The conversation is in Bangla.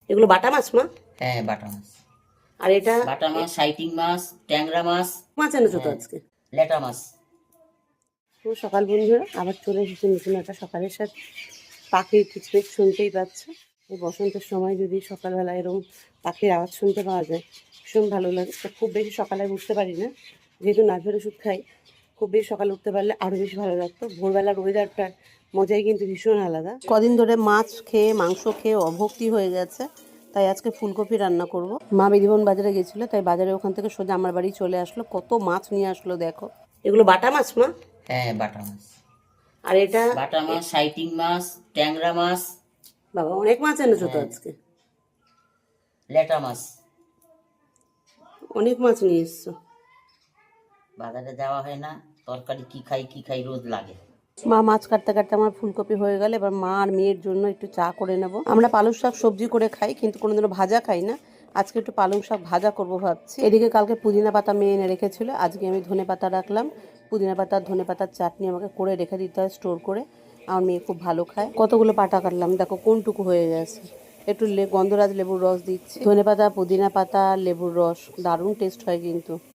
এগুলো বাটা মাছ মা? হ্যাঁ, বাটা মাছ। আর এটা বাটা মাছ, সাইটিং মাছ, ট্যাংরা মাছ, মাছ এনেছো তো হ্যাঁ, আজকে? লেটা মাছ। তো সকাল বন্ধুরা আবার চলে এসেছে নতুন একটা সকালের সাথে। পাখির কিচমিচ শুনতেই পাচ্ছে। এই বসন্তের সময় যদি সকালবেলা এরকম পাখির আওয়াজ শুনতে পাওয়া যায় ভীষণ ভালো লাগে। তো খুব বেশি সকালে উঠতে পারি না, যেহেতু নার্ভের ওষুধ খাই। খুব বেশি সকালে উঠতে পারলে আরও বেশি ভালো লাগতো। ভোরবেলার ওয়েদারটার মজাই কিন্তু ভীষণ আলাদা। কদিন ধরে মাছ খেয়ে মাংস খেয়ে অভক্তি হয়ে গেছে, তাই আজকে ফুলকপি রান্না করব। মা মেদিবন বাজারে গেছিলো, তাই বাজারে ওখান থেকে সোজা আমার বাড়ি চলে আসলো। কত মাছ নিয়ে আসলো দেখো। এগুলো বাটা মাছ মা? হ্যাঁ, বাটা মাছ। আর এটা বাটা মাছ, সাইটিং মাছ, ট্যাংরা মাছ, বাবা অনেক মাছ এনেছো তো হ্যাঁ, আজকে। লেটা মাছ। অনেক মাছ নিয়ে এসছো। বাজারে যাওয়া হয় না, তরকারি কি খাই রোজ লাগে। মা মাছ কাটতে কাটতে আমার ফুলকপি হয়ে গেল। এবার মা আর মেয়ের জন্য একটু চা করে নেব। আমরা পালং শাক সবজি করে খাই, কিন্তু কোনোদিনও ভাজা খাই না। আজকে একটু পালং শাক ভাজা করব ভাবছি। এদিকে কালকে পুদিনা পাতা মেয়ে এনে রেখেছিল, আজকে আমি ধনে পাতা রাখলাম। পুদিনা পাতা ধনে পাতার চাটনি আমাকে করে রেখে দিতে হয় স্টোর করে। আমার মেয়ে খুব ভালো খায়। কতগুলো পাতা কাটলাম দেখো কোনটুকু হয়ে গেছে। একটু গন্ধরাজ লেবুর রস দিচ্ছি। ধনে পাতা, পুদিনা পাতা, লেবুর রস দারুণ টেস্ট হয় কিন্তু।